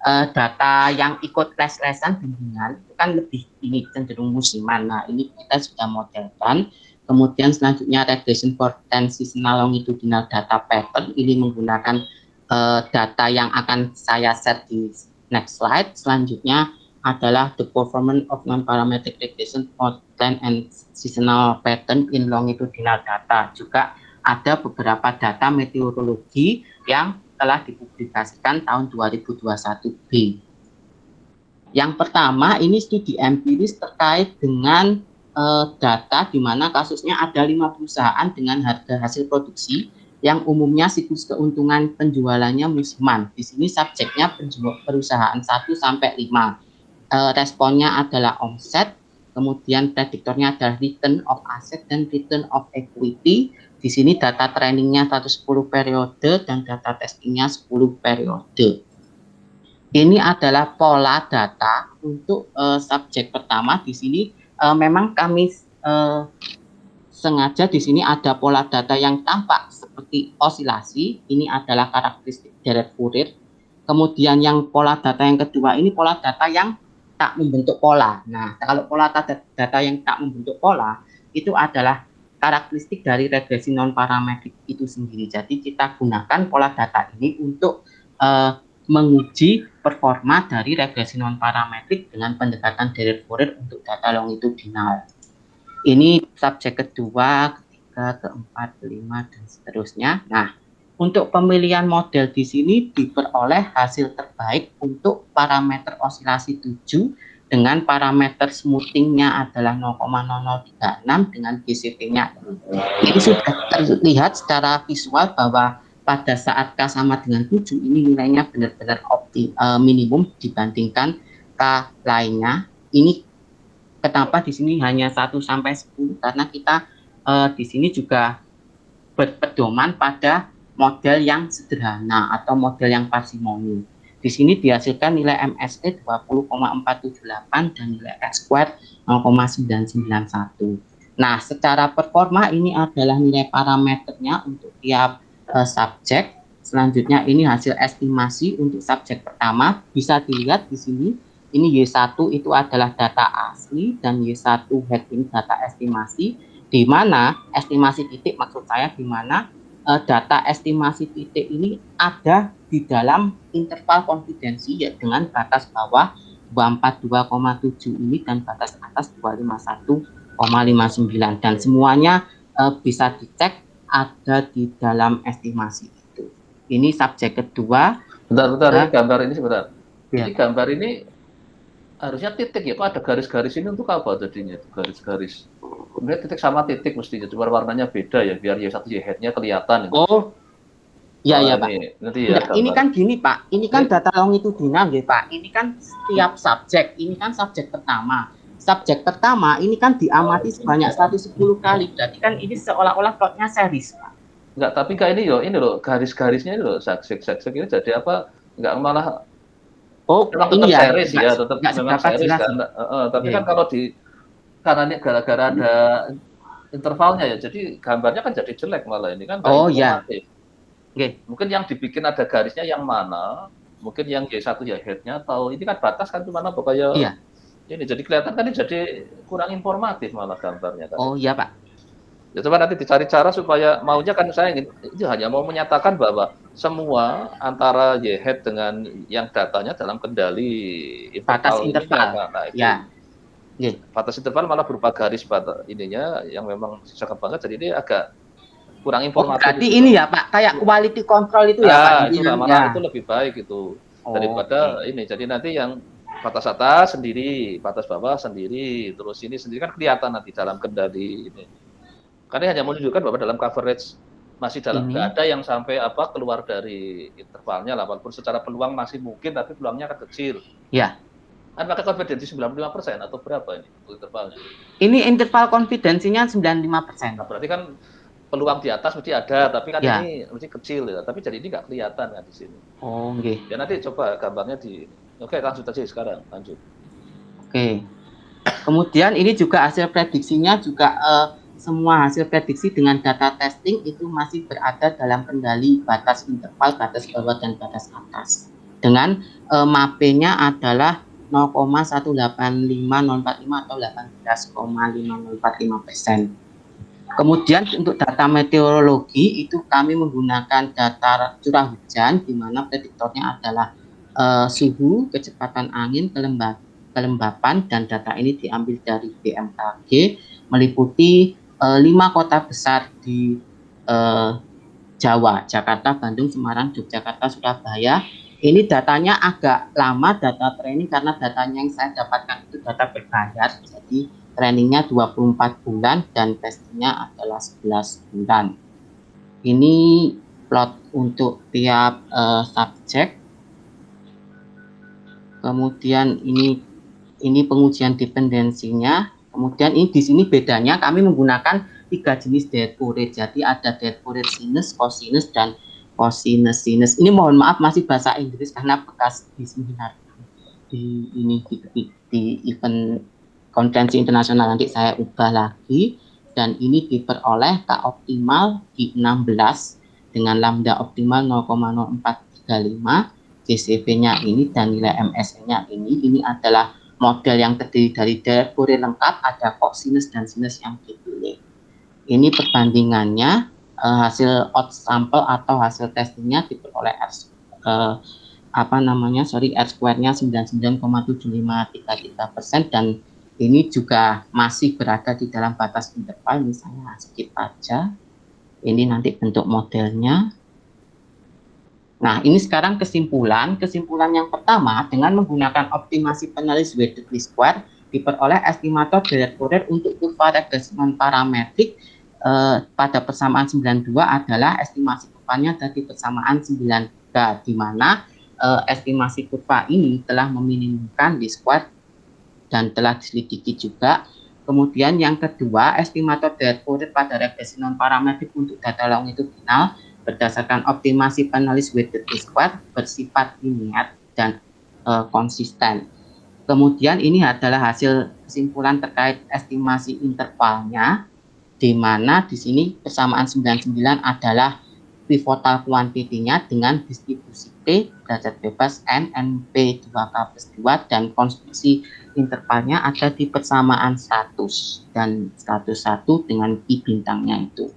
data yang ikut les-lesan bimbingan itu kan lebih ini cenderung musiman. Nah, ini kita sudah modelkan. Kemudian selanjutnya regression for 10 seasonal longitudinal data pattern, ini menggunakan data yang akan saya share di next slide. Selanjutnya adalah the performance of non-parametric regression for 10 and seasonal pattern in longitudinal data. Juga ada beberapa data meteorologi yang telah dipublikasikan tahun 2021B. Yang pertama, ini studi empiris terkait dengan data di mana kasusnya ada 5 perusahaan dengan harga hasil produksi yang umumnya siklus keuntungan penjualannya musiman. Di sini subjeknya perusahaan 1 sampai 5. Responnya adalah omset, kemudian prediktornya adalah return of asset dan return of equity. Di sini data trainingnya 110 periode dan data testingnya 10 periode. Ini adalah pola data untuk subjek pertama. Di sini memang kami sengaja di sini ada pola data yang tampak seperti osilasi. Ini adalah karakteristik deret Fourier. Kemudian yang pola data yang kedua ini pola data yang tak membentuk pola. Nah, kalau pola data yang tak membentuk pola itu adalah karakteristik dari regresi non parametrik itu sendiri. Jadi kita gunakan pola data ini untuk menguji performa dari regresi non parametrik dengan pendekatan deret Fourier untuk data longitudinal. Ini subjek kedua, ketiga, keempat, kelima, dan seterusnya. Nah, untuk pemilihan model di sini diperoleh hasil terbaik untuk parameter osilasi 7 dengan parameter smoothingnya adalah 0,0036 dengan GCT-nya. Ini sudah terlihat secara visual bahwa pada saat K sama dengan 7 ini nilainya benar-benar minimum dibandingkan K lainnya. Ini kenapa di sini hanya 1 sampai 10 karena kita di sini juga berpedoman pada model yang sederhana atau model yang parsimoni. Di sini dihasilkan nilai MSE 20,478 dan nilai X-squared 0,991. Nah, secara performa ini adalah nilai parameternya untuk tiap subjek. Selanjutnya ini hasil estimasi untuk subjek pertama. Bisa dilihat di sini, ini Y1 itu adalah data asli dan Y1 head ini data estimasi, di mana estimasi titik maksud saya di mana data estimasi titik ini ada di dalam interval konfidensi ya, dengan batas bawah 242,7 ini dan batas atas 251,59 dan semuanya bisa dicek ada di dalam estimasi itu. Ini subjek kedua. Bentar, ini gambar ini sebentar. Ya. Ini gambar ini harusnya titik ya, kok ada garis-garis ini untuk apa jadinya itu garis-garis? Kemudian titik sama titik mestinya, cuma warnanya beda ya, biar Y1 Y head-nya kelihatan. Oh, ya ya Pak. Nanti ya, ini kan gini Pak, ini kan data longitudinal ya Pak. Ini kan setiap subjek, ini kan subjek pertama. Subjek pertama ini kan diamati sebanyak 110 kali, berarti kan ini seolah-olah plotnya series Pak. Enggak, tapi kayak ini loh garis-garisnya ini loh, subjek ini jadi apa? Enggak malah. Oh, ini ya, series ya, tetap memang series kan. Tapi kan kalau karena ini gara-gara ada intervalnya ya, jadi gambarnya kan jadi jelek malah ini kan. Oh iya. Okay. Mungkin yang dibikin ada garisnya yang mana, mungkin yang Y1 ya head-nya, atau ini kan batas kan cuma pokoknya. Iya. Ini jadi kelihatan kan ini jadi kurang informatif malah gambarnya kan. Oh iya Pak. Ya coba nanti dicari cara supaya maunya kan saya ingin itu hanya mau menyatakan bahwa semua antara Y head dengan yang datanya dalam kendali batas interval. Nah, itu, ya. Batas interval malah berupa garis batas ininya yang memang cakep banget, jadi ini agak kurang informatif. Berarti ini ya Pak, kayak quality control itu ya Pak. Itu malah itu lebih baik itu daripada ini. Jadi nanti yang batas atas sendiri, batas bawah sendiri, terus ini sendiri kan kelihatan nanti dalam kendali ini. Karena hanya menunjukkan bahwa dalam coverage masih dalam, nggak ada yang sampai keluar dari intervalnya lah, walaupun secara peluang masih mungkin, tapi peluangnya akan kecil. Ya. Kan pakai konfidensi 95% atau berapa ini intervalnya? Ini interval konfidensinya 95%. Nah, berarti kan peluang di atas mesti ada, tapi kan ini mesti kecil ya. Tapi jadi ini nggak kelihatan kan di sini. Oh, oke. Ya nanti coba gambarnya di. Oke, lanjut aja sekarang, lanjut. Oke. Kemudian ini juga hasil prediksinya juga semua hasil prediksi dengan data testing itu masih berada dalam kendali batas interval, batas bawah dan batas atas. dengan MAPE-nya adalah 0,185045 atau 18,5045%. Kemudian untuk data meteorologi itu kami menggunakan data curah hujan di mana prediktornya adalah suhu, kecepatan angin, kelembapan, dan data ini diambil dari BMKG meliputi 5 kota besar di Jawa, Jakarta, Bandung, Semarang, Yogyakarta, Surabaya. Ini datanya agak lama data training karena datanya yang saya dapatkan itu data berbayar. Jadi trainingnya 24 bulan dan testingnya adalah 11 bulan. Ini plot untuk tiap subjek. Kemudian ini pengujian dependensinya. Kemudian ini di sini bedanya kami menggunakan 3 jenis deadpool rate. Jadi ada deadpool rate sinus, cosinus, dan cosinus sinus. Ini mohon maaf masih bahasa Inggris karena bekas di seminar di event konferensi internasional, nanti saya ubah lagi. Dan ini diperoleh K optimal di 16 dengan lambda optimal 0,0435, GCV-nya ini dan nilai MSN-nya ini adalah model yang terdiri dari deadpool rate lengkap, ada cosinus dan sinus yang dipilih. Ini perbandingannya hasil out sample atau hasil testingnya diperoleh R square-nya 99,7533% dan ini juga masih berada di dalam batas interval. Ini saya skip aja. Ini nanti bentuk modelnya. Nah, ini sekarang kesimpulan. Kesimpulan yang pertama, dengan menggunakan optimasi penulis weighted least square, diperoleh estimator deadpool rate untuk kurva regresi non-parametrik pada persamaan 92 adalah estimasi kurvanya dari persamaan 9K, di mana estimasi kurva ini telah meminimumkan least square dan telah diselidiki juga. Kemudian yang kedua, estimator deadpool rate pada regresi non-parametrik untuk data longitudinal berdasarkan optimasi penulis weighted least square bersifat linear dan konsisten. Kemudian ini adalah hasil kesimpulan terkait estimasi intervalnya, di mana di sini persamaan 99 adalah pivotal quantity-nya dengan distribusi P, derajat bebas N, NP 2K+2, dan konstruksi intervalnya ada di persamaan 100 dan 101 dengan I bintangnya itu.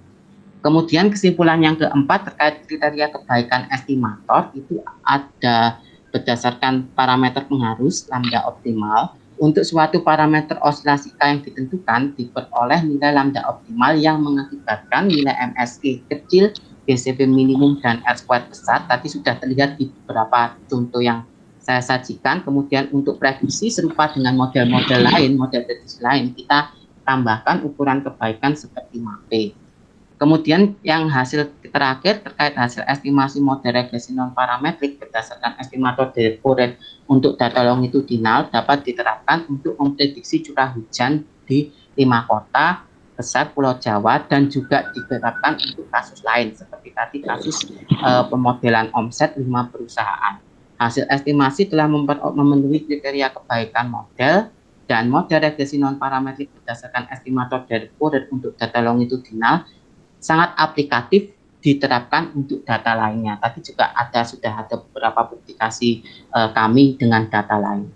Kemudian kesimpulan yang keempat terkait kriteria kebaikan estimator itu ada berdasarkan parameter pengharus lambda optimal. Untuk suatu parameter osilasi K yang ditentukan diperoleh nilai lambda optimal yang mengakibatkan nilai MSE kecil, GCV minimum, dan R square besar. Tadi sudah terlihat di beberapa contoh yang saya sajikan. Kemudian untuk prediksi serupa dengan model-model lain, model prediksi lain, kita tambahkan ukuran kebaikan seperti MAPE. Kemudian yang hasil terakhir terkait hasil estimasi model regresi non-parametrik berdasarkan estimator deadpool rate untuk data longitudinal dapat diterapkan untuk memprediksi curah hujan di 5 kota besar Pulau Jawa dan juga diterapkan untuk kasus lain seperti tadi kasus pemodelan omset 5 perusahaan. Hasil estimasi telah memenuhi kriteria kebaikan model dan model regresi non-parametrik berdasarkan estimator deadpool rate untuk data longitudinal sangat aplikatif diterapkan untuk data lainnya. Tadi juga sudah ada beberapa publikasi kami dengan data lain.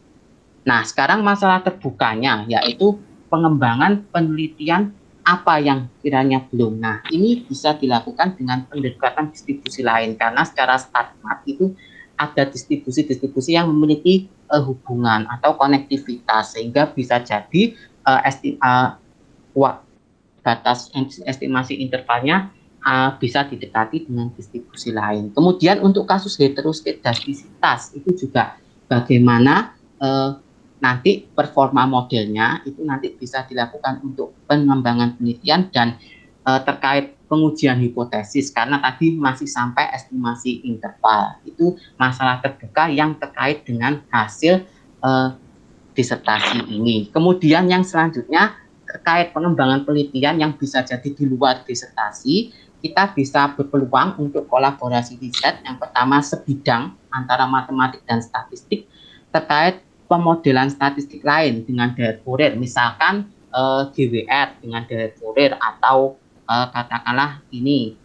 Nah, sekarang masalah terbukanya yaitu pengembangan penelitian apa yang kiranya belum. Nah, ini bisa dilakukan dengan pendekatan distribusi lain karena secara standar itu ada distribusi-distribusi yang memiliki hubungan atau konektivitas sehingga bisa jadi batas estimasi intervalnya bisa didekati dengan distribusi lain. Kemudian untuk kasus heteroskedastisitas itu juga bagaimana nanti performa modelnya itu nanti bisa dilakukan untuk pengembangan penelitian dan terkait pengujian hipotesis karena tadi masih sampai estimasi interval. Itu masalah terbuka yang terkait dengan hasil disertasi ini. Kemudian yang selanjutnya terkait pengembangan penelitian yang bisa jadi di luar disertasi, kita bisa berpeluang untuk kolaborasi riset. Yang pertama sebidang antara matematik dan statistik terkait pemodelan statistik lain dengan deadpool rate, misalkan GWR dengan deadpool rate atau katakanlah ini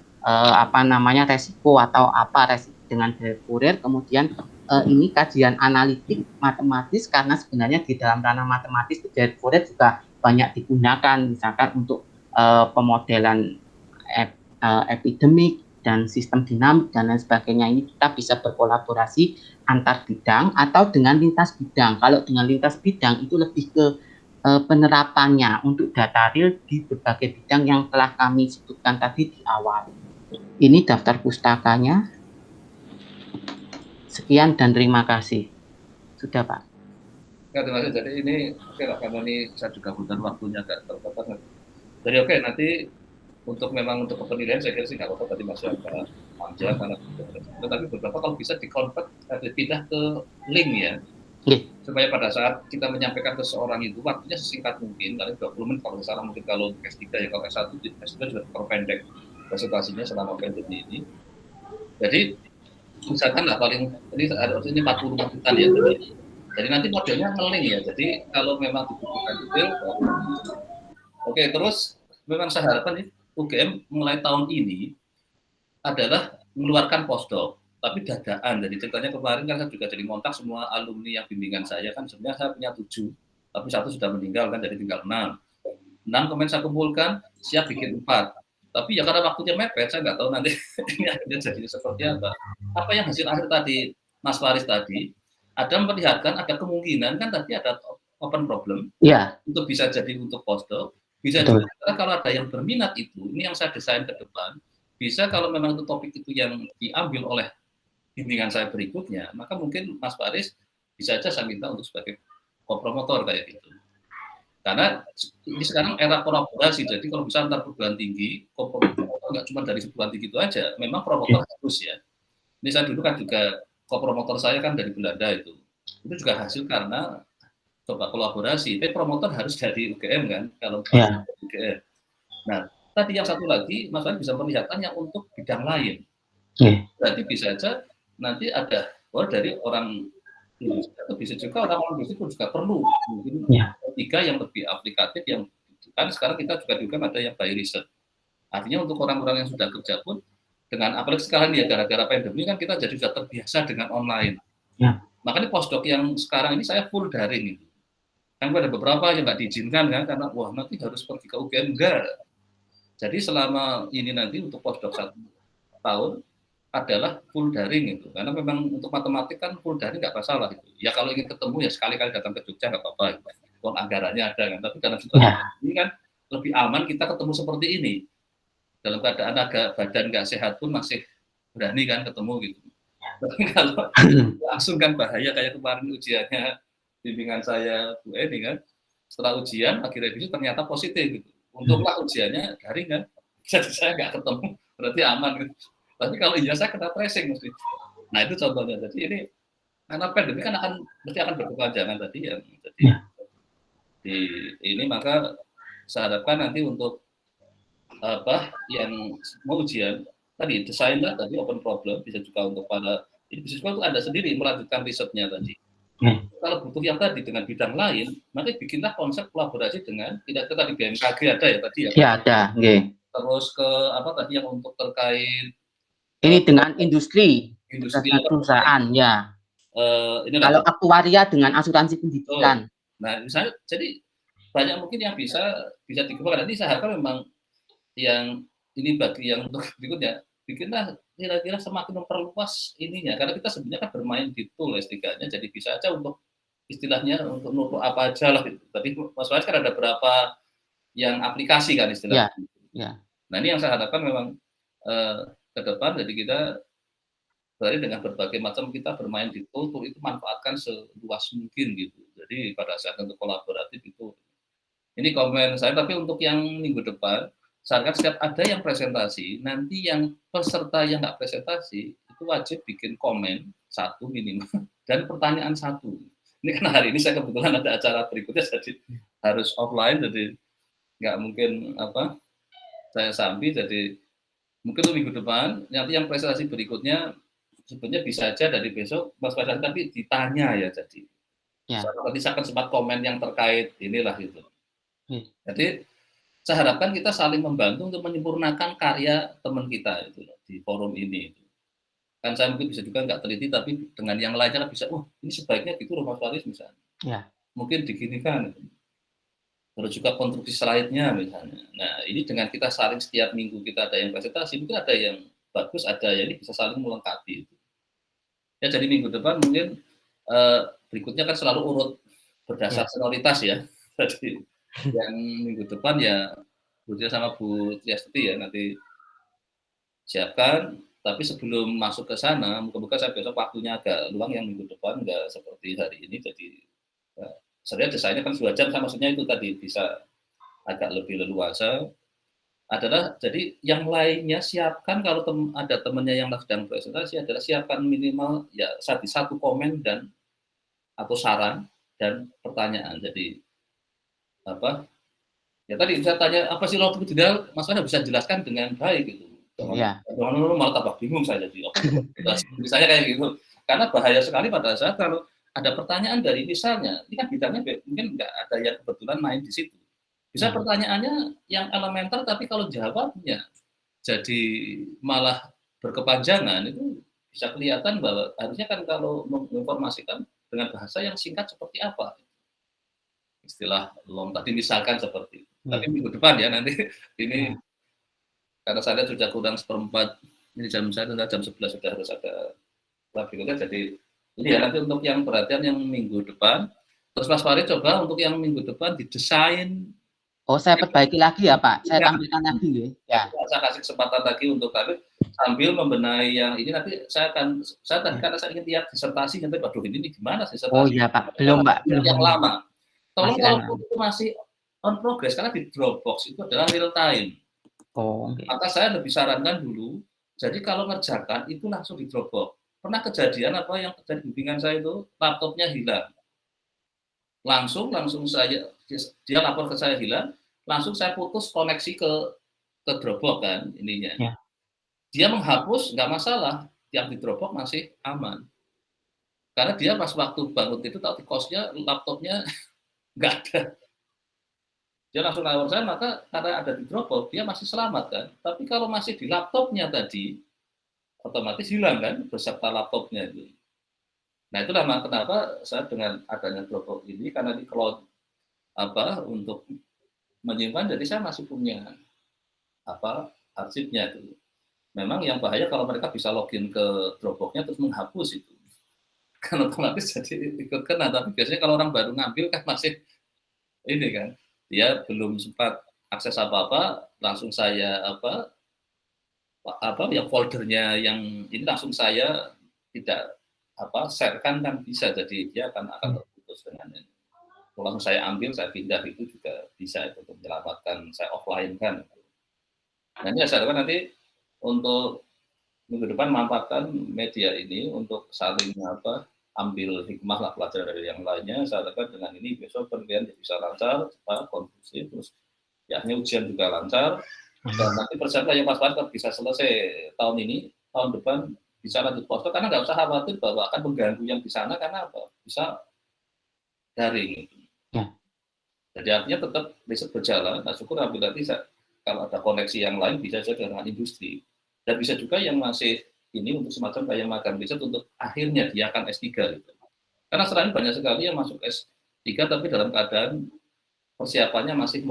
resiko atau resiko dengan deadpool rate, kemudian ini kajian analitik matematis, karena sebenarnya di dalam ranah matematis Direct Fourier juga banyak digunakan, misalkan untuk pemodelan epidemik dan sistem dinamik dan lain sebagainya. Ini kita bisa berkolaborasi antar bidang atau dengan lintas bidang. Kalau dengan lintas bidang itu lebih ke penerapannya untuk data real di berbagai bidang yang telah kami sebutkan tadi di awal. Ini daftar pustakanya. Sekian dan terima kasih. Sudah, Pak. Ya, terima kasih. Jadi ini oke lah, karena ini saya juga butuh waktunya agak terbatas. Jadi oke, nanti untuk memang untuk penilaian saya kira sih nggak apa-apa tadi masih agak panjang karena tetapi beberapa kalau bisa dikonvert pindah ke link ya. Supaya pada saat kita menyampaikan ke seorang itu waktunya sesingkat mungkin, paling 20 menit kalau salah, mungkin kalau S3 ya, kalau S1 sudah terpendek presentasinya selama pandemi ini. Jadi misalkan lah paling ini ada ini 40 menitan ya. Jadi nanti modelnya ngeling ya. Jadi kalau memang dibutuhkan detail, oke, terus memang saya harapkan UGM mulai tahun ini adalah mengeluarkan postdoc, tapi dadaan. Jadi ceritanya kemarin kan saya juga jadi ngontak semua alumni yang bimbingan saya, kan sebenarnya saya punya 7, tapi 1 sudah meninggal kan, jadi tinggal 6. 6 kemudian saya kumpulkan, siap bikin 4. Tapi ya karena waktunya mepet, saya nggak tahu nanti ini akhirnya jadi seperti apa. Apa yang hasil akhir tadi, Mas Faris tadi, ada memperlihatkan ada kemungkinan kan tadi ada open problem, untuk bisa jadi untuk postdoc, bisa juga kalau ada yang berminat itu, ini yang saya desain ke depan, bisa kalau memang itu topik itu yang diambil oleh bimbingan saya berikutnya, maka mungkin Mas Faris bisa saja saya minta untuk sebagai kopromotor kayak gitu. Karena ini sekarang era kolaborasi, jadi kalau bisa antar perguruan tinggi, kopromotor nggak cuma dari perguruan tinggi itu aja, memang promotor harus ya. Ini saya dulu kan juga kopromotor saya kan dari Belanda itu juga hasil karena coba kolaborasi. Tapi promotor harus dari UGM kan, kalau UGM. Nah, tadi yang satu lagi, Mas Faris bisa melihatkan yang untuk bidang lain. Berarti bisa saja nanti ada dari orang industri, atau bisa juga orang industri pun juga perlu mungkin tiga yang lebih aplikatif, yang kan sekarang kita juga ada yang by riset. Artinya untuk orang-orang yang sudah kerja pun dengan apalagi sekarang ya gara-gara pandemi kan kita jadi sudah terbiasa dengan online. Makanya postdoc yang sekarang ini saya full daring itu. Kan ada beberapa yang nggak diizinkan kan karena wah nanti harus pergi ke UGM, enggak. Jadi selama ini nanti untuk postdoc 1 tahun adalah full daring itu, karena memang untuk matematik kan full daring nggak masalah itu. Ya kalau ingin ketemu ya sekali-kali datang ke Jogja nggak apa-apa, uang anggarannya ada kan. Tapi dalam situasi ini kan lebih aman kita ketemu seperti ini. Dalam keadaan agak badan nggak sehat pun masih berani kan ketemu gitu. Tapi kalau langsung kan bahaya, kayak kemarin ujiannya bimbingan saya Bu Eni kan, setelah ujian lagi revisi ternyata positif gitu. Untunglah ujiannya daring kan, jadi saya nggak ketemu, berarti aman gitu. Tapi kalau iya saya kena tracing mesti. Nah itu contohnya. Jadi ini karena pandemi kan akan berkepanjangan tadi ya. Jadi di ini maka saya harapkan nanti untuk apa yang mau ujian tadi desainnya tadi open problem, bisa juga untuk para ini bisa juga untuk Anda sendiri melanjutkan risetnya tadi. Kalau butuh yang tadi dengan bidang lain, nanti bikinlah konsep kolaborasi dengan tidak tadi BMKG ada ya tadi ya. Ya ada. Terus ke apa tadi yang untuk terkait ini dengan industri perusahaan ya. Kalau aktuaria dengan asuransi pendidikan. Nah, misalnya jadi banyak mungkin yang bisa dikembangkan. Nanti saya harapkan memang yang ini bagi yang untuk berikutnya bikinlah kira-kira semakin memperluas ininya, karena kita sebenarnya kan bermain di tool S3-nya, jadi bisa aja untuk istilahnya untuk nutup apa aja lah gitu. Tadi Mas Faris kan ada berapa yang aplikasi kan istilahnya. Nah ini yang saya harapkan memang ke depan, jadi kita dengan berbagai macam kita bermain di tool itu manfaatkan seluas mungkin gitu. Jadi pada saat untuk kolaboratif itu, ini komen saya. Tapi untuk yang minggu depan, misalkan setiap ada yang presentasi, nanti yang peserta yang nggak presentasi itu wajib bikin komen 1 minimal dan pertanyaan 1. Ini karena hari ini saya kebetulan ada acara berikutnya, jadi harus offline, jadi nggak mungkin apa saya sambil, jadi mungkin minggu depan nanti yang presentasi berikutnya sebenarnya bisa aja dari besok Mas Faris tapi ditanya ya, jadi nanti saya akan sempat komen yang terkait inilah itu. Jadi saya harapkan kita saling membantu untuk menyempurnakan karya teman kita itu di forum ini. Kan saya mungkin bisa juga nggak teliti, tapi dengan yang lainnya bisa, ini sebaiknya gitu loh Mas Faris misalnya. Ya. Mungkin diginikan. Terus juga konstruksi slide-nya misalnya. Nah, ini dengan kita saling setiap minggu kita ada yang presentasi, mungkin ada yang bagus, ada yang ini bisa saling melengkapi. Ya, jadi minggu depan mungkin berikutnya kan selalu urut berdasar senioritas ya. Jadi yang minggu depan ya Bu Tia sama Bu Triastuti ya nanti siapkan. Tapi sebelum masuk ke sana, moga-moga saya besok waktunya agak luang yang minggu depan, nggak seperti hari ini. Jadi sebenarnya desainnya kan 2 jam, maksudnya itu tadi bisa agak lebih leluasa. Adalah jadi yang lainnya siapkan kalau ada temannya yang sedang presentasi adalah siapkan minimal ya satu komen dan atau saran dan pertanyaan. Jadi apa? Ya tadi saya tanya apa sih logik ideal, Mas Wana bisa jelaskan dengan baik gitu. Jangan malah tambah bingung saya jadi. Misalnya kayak gitu. Karena bahaya sekali pada saat kalau ada pertanyaan dari misalnya, ini kan bidangnya mungkin nggak ada yang kebetulan main di situ. Bisa pertanyaannya yang elementer, tapi kalau jawabnya jadi malah berkepanjangan, itu bisa kelihatan bahwa harusnya kan kalau menginformasikan dengan bahasa yang singkat seperti apa. Istilah long tadi misalkan seperti itu. Tapi minggu depan ya nanti ini karena saya sudah kurang seperempat, ini jam 11 sudah harus ada berikutnya, jadi ini ya nanti untuk yang perhatian yang minggu depan. Terus Mas Farid coba untuk yang minggu depan didesain. Saya perbaiki lagi ya Pak, saya tampilkan lagi ya. Saya kasih kesempatan lagi untuk kalian sambil membenahi yang ini nanti saya tadi karena saya ingin lihat disertasi nanti, waduh ini gimana disertasi? Oh iya Pak, belum Pak, belum. Yang lama. Tolong kalau itu masih on progress karena di Dropbox itu adalah real time. Maka saya lebih sarankan dulu, jadi kalau ngerjakan itu langsung di Dropbox. Pernah kejadian apa yang terjadi bimbingan saya itu, laptopnya hilang. Langsung saya, dia lapor ke saya hilang, langsung saya putus koneksi ke Dropbox kan ininya. Dia menghapus, nggak masalah, yang di Dropbox masih aman. Karena dia pas waktu bangun itu tahu di kosnya, laptopnya nggak ada. Dia langsung lapor saya, maka karena ada di Dropbox, dia masih selamat kan. Tapi kalau masih di laptopnya tadi, otomatis hilang kan beserta laptopnya itu. Nah itulah kenapa saya dengan adanya Dropbox ini, karena di cloud untuk menyimpan, jadi saya masih punya arsipnya itu. Memang yang bahaya kalau mereka bisa login ke Dropbox-nya terus menghapus itu, kan otomatis jadi ikut kena. Tapi biasanya kalau orang baru ngambil kan masih ini kan, dia belum sempat akses apa-apa, langsung saya yang foldernya yang ini langsung saya tidak share-kan kan bisa, jadi dia akan terputus dengan ini. Kalau langsung saya ambil, saya pindah itu juga bisa itu untuk menyelamatkan, saya offline kan. Nah ini saya lakukan nanti untuk minggu depan manfaatkan media ini untuk saling ambil hikmah lah pelajaran dari yang lainnya. Saya lakukan dengan ini besok penelitian bisa lancar, konklusi, terus ya ujian juga lancar. Dan nanti persiapan yang Mas Farid bisa selesai tahun ini, tahun depan bisa lanjut poster, karena nggak usah khawatir bahwa akan mengganggu yang di sana, karena bisa daring. Jadi artinya tetap riset berjalan. Nah syukur nanti kalau ada koneksi yang lain bisa saja dengan industri, dan bisa juga yang masih ini untuk semacam kayak magang riset untuk akhirnya dia akan S3 gitu. Karena sekarang banyak sekali yang masuk S3 tapi dalam keadaan persiapannya masih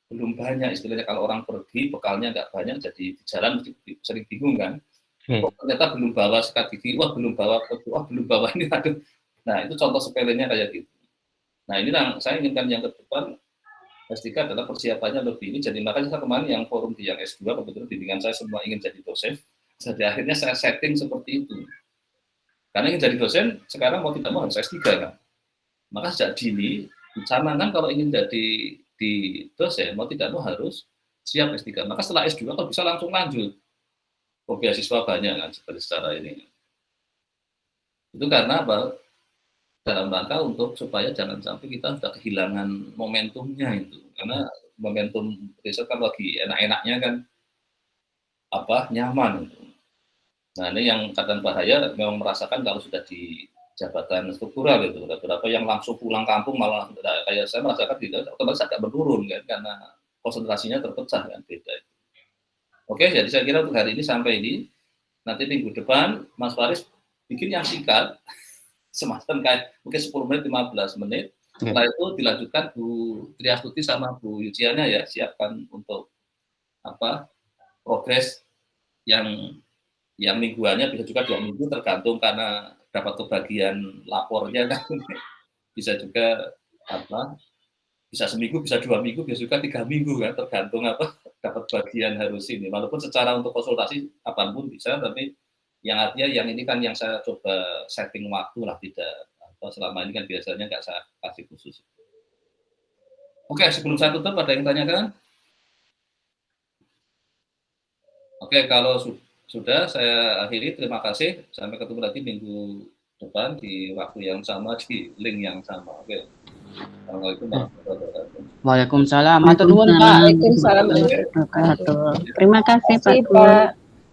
belum banyak, istilahnya kalau orang pergi bekalnya nggak banyak, jadi di jalan sering bingung kan. Ternyata belum bawa sikat gigi, belum bawa ini, aduh. Nah itu contoh sepelenya kayak gitu. Nah ini saya inginkan yang ke depan S3 adalah persiapannya lebih ini. Jadi makanya saya kemarin yang forum di yang S2, kebetulan bimbingan saya semua ingin jadi dosen. Jadi akhirnya saya setting seperti itu. Karena ingin jadi dosen, sekarang mau tidak mau harus S3 kan. Maka sejak dini, dicanangkan kalau ingin jadi di dosen, mau tidak mau harus siap S3. Maka setelah S2 kalau bisa langsung lanjut. Beasiswa banyak kan, seperti secara ini. Itu karena apa? Dalam rangka untuk supaya jangan sampai kita sudah kehilangan momentumnya itu. Karena momentum riset kan lagi enak-enaknya kan nyaman itu. Nah ini yang kadang bahaya, memang merasakan kalau sudah di jabatan struktural itu, beberapa yang langsung pulang kampung malah kayak saya merasakan tidak, otomatis agak menurun kan, karena konsentrasinya terpecah kan, beda. Oke, jadi saya kira untuk hari ini sampai ini. nanti minggu depan Mas Faris bikin yang singkat, semacam kayak mungkin 10 menit, 15 menit. Setelah itu dilanjutkan Bu Triastuti sama Bu Yuciana ya, siapkan untuk progres yang mingguannya, bisa juga 2 minggu tergantung karena dapat kebagian lapornya kan. Bisa juga bisa seminggu, bisa 2 minggu, bisa juga 3 minggu kan, tergantung dapat bagian harus ini. Walaupun secara untuk konsultasi apapun bisa, tapi yang artinya yang ini kan yang saya coba setting waktu lah, tidak selama ini kan biasanya nggak saya kasih khusus. Oke, sebelum saya tutup ada yang tanyakan? Oke, kalau sudah saya akhiri. Terima kasih. Sampai ketemu lagi minggu depan di waktu yang sama, di link yang sama. Oke. Assalamualaikum warahmatullahi wabarakatuh. Waalaikumsalam. Matur nuwun, Pak. Waalaikumsalam warahmatullahi wabarakatuh. Terima kasih Pak Guru.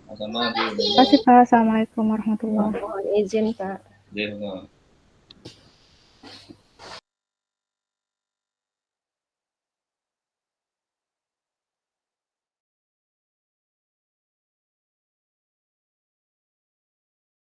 Sama-sama. Terima kasih Pak. Assalamualaikum warahmatullahi wabarakatuh. Mohon izin Pak. Iya,